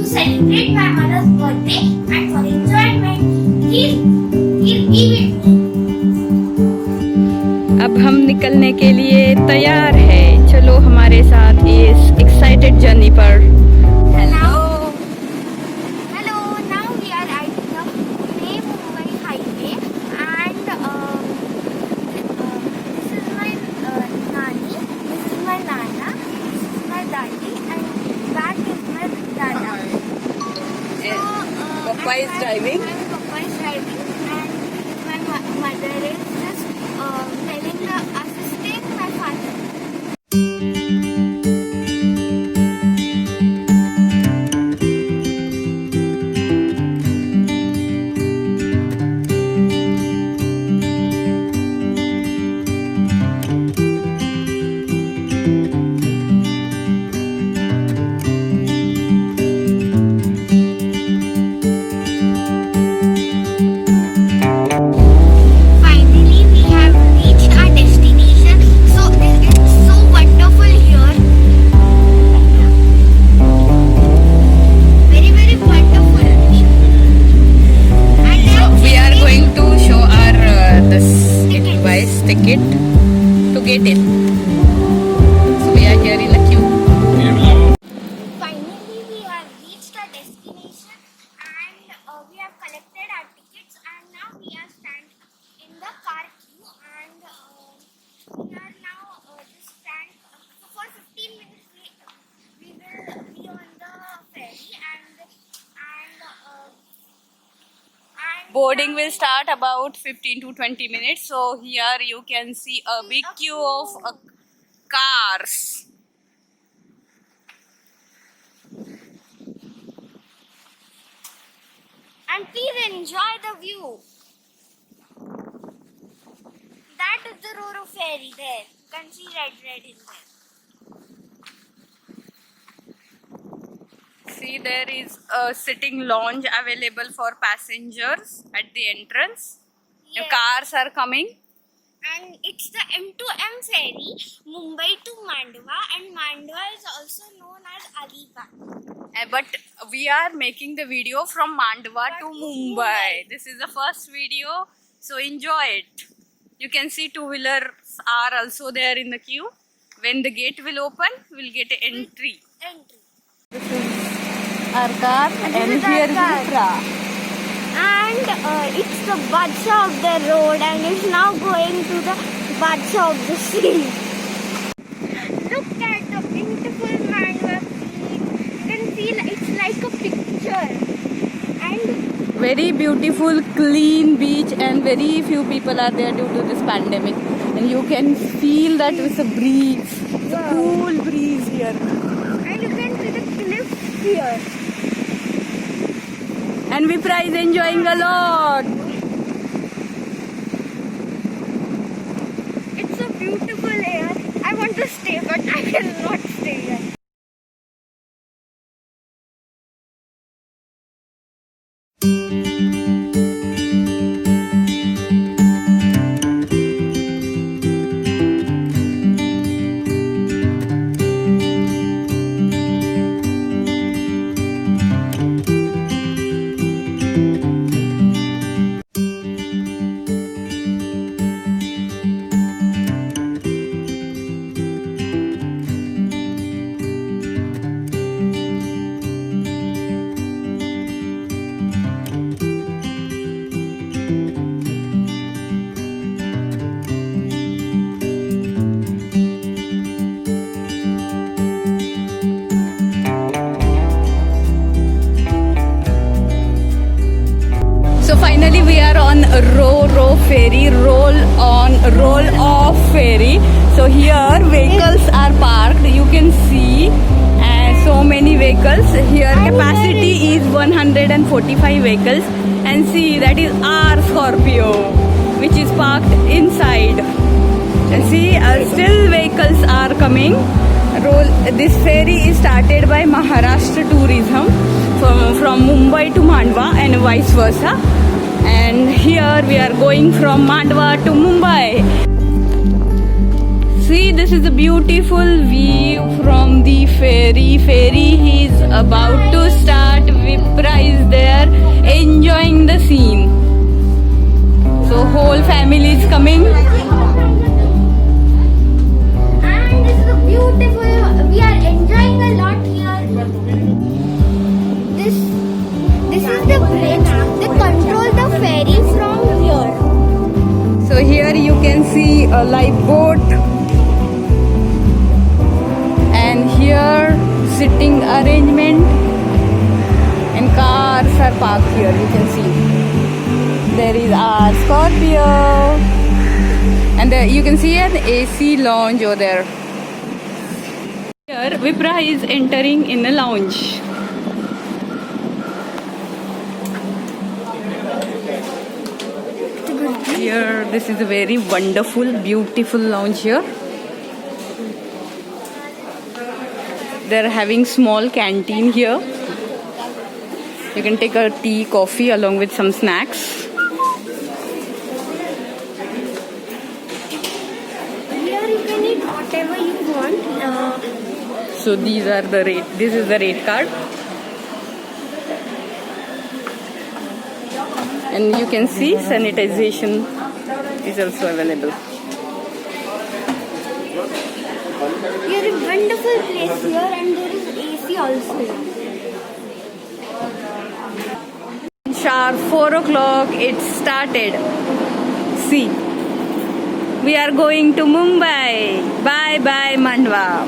celebrate my mother's birthday and for enjoyment, please give it me. अब हम निकलने के लिए तैयार है। चलो हमारे साथ इस एक्साइटेड जर्नी पर। Now we are at the Pune Mumbai highway and this is my nani, this is my nana, this is my daddy and that is my dada. Papa is driving. And Papa is driving and my mother is just assisting my father. Ticket to get in. So we are here in the queue. Finally, we have reached our destination and we have collected our tickets and now we are standing in the car queue and we are now just stand for 15 minutes. We will be on the ferry and Boarding will start about 15 to 20 minutes. So here you can see a big queue of cars. And please enjoy the view. That is the RORO ferry there. You can see red in there. See, there is a sitting lounge available for passengers at the entrance. Yes. The cars are coming. And it's the M2M Ferry, Mumbai to Mandwa, and Mandwa is also known as Alibaug. But we are making the video from Mandwa to Mumbai. This is the first video, so enjoy it. You can see two-wheelers are also there in the queue. When the gate will open, we'll get an entry. This is our car and here is Vipra. And it's the bhaucha of the road and it's now going to the bhaucha of the sea. Look at the beautiful Mandwa sea. You can feel it's like a picture. And very beautiful, clean beach and very few people are there due to this pandemic. And you can feel that with a breeze, the cool breeze here. And you can see the cliffs here. And Vipra is enjoying a lot. It's a beautiful air. I want to stay, but I cannot stay here. Finally we are on RORO ferry, roll off ferry. So here vehicles are parked, you can see, and so many vehicles. Here capacity is 145 vehicles and see, that is our Scorpio which is parked inside. And see, still vehicles are coming. This ferry is started by Maharashtra Tourism from Mumbai to Mandwa and vice versa. And here we are going from Mandwa to Mumbai. See, this is a beautiful view from the ferry. Ferry is about to start whole family is coming. And this is a beautiful. We are enjoying a lot here. This is the bridge. They control the ferry from here. So here you can see a live boat, and here sitting arrangement, and cars are parked here. You can see there is our Scorpio, and there you can see an AC lounge over there. Here Vipra is entering in a lounge. Here, this is a very wonderful, beautiful lounge here. They're having small canteen here. You can take a tea, coffee along with some snacks. Here you can eat whatever you want. So these are the rate. This is the rate card. And you can see sanitization is also available. Here is a wonderful place here, and there is AC also. Sharp 4 o'clock, it started. See, we are going to Mumbai. Bye bye, Mandwa.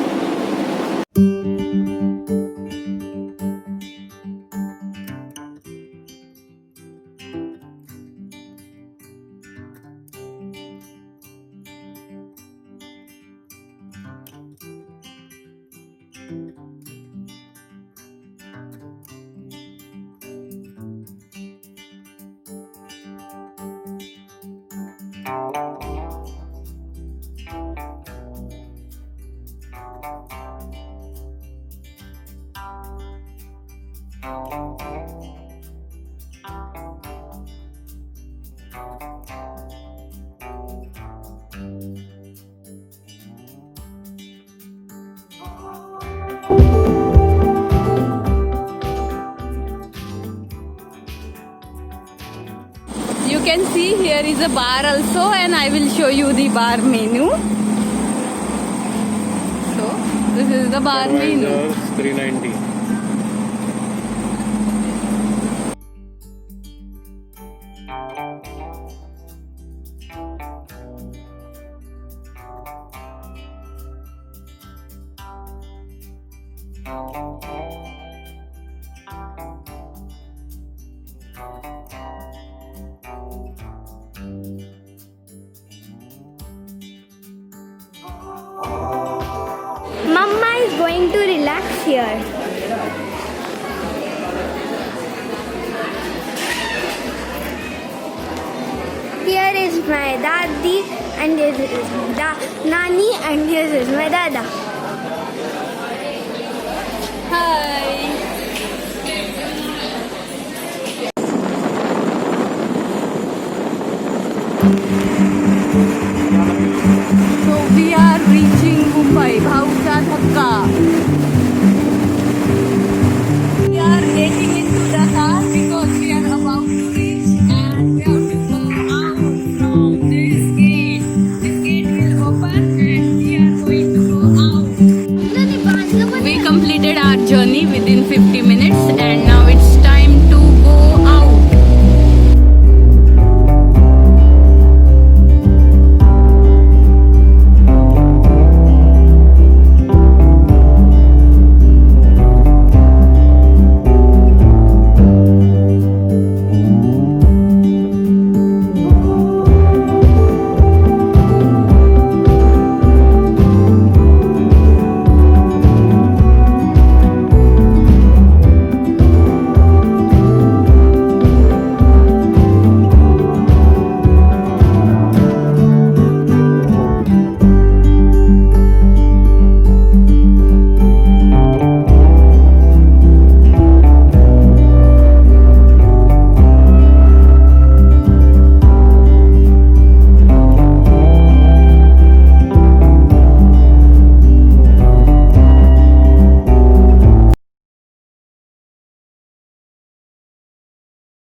You can see here is a bar also, and I will show you the bar menu. So this is the bar menu. $390. Mama is going to relax here. Here is my dadi, and this is nani, and here is my dada. Hi.